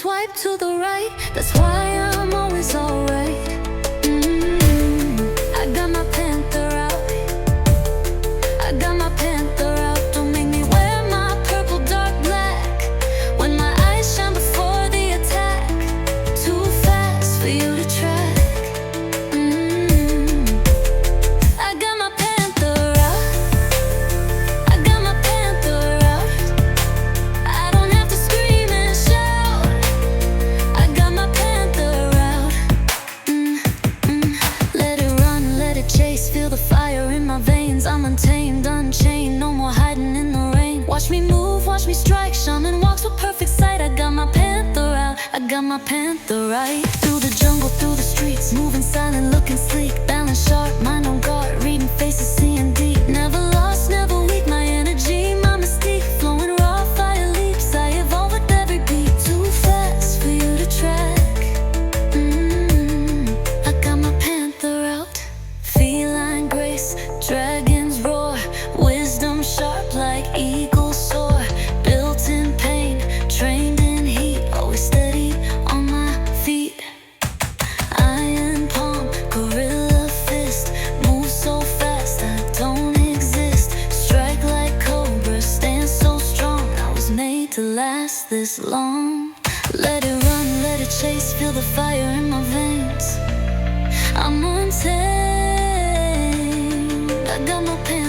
swipe to the right. That's why I'm always alright. I got my panther out. I got my panther out. Don't make me wear my purple dark black when my eyes shine before the attack. Too fast for you to track. I got my panther out. I got my panther out. I don't have to scream and shout. I got my panther out. Let it run, let it chase. Feel the fire in my veins. I'm untamed, unchained. No more hiding in the rain. Watch me move, watch me strike. Shaman walks with perfect sight. I got my panther out. I got my panther right. Through the jungle, through the streets, moving silent, looking sleek. Balance sharp, mind on guard, reading faces, seeing deep. Never lost, never weak. My energy, my mystique, flowing raw, fire leaps. I evolve with every beat. Too fast for you to track. I got my panther out. Feline grace, dragons roar. Wisdom sharp like eagles soar. Built in pain, trained in heat. Always steady on my feet. Iron palm, gorilla fist. Move so fast, I don't exist. Strike like cobra, stand so strong. I was made to last this long. Let it run, let it chase. Feel the fire in my veins. I'm untamed. I got my pen.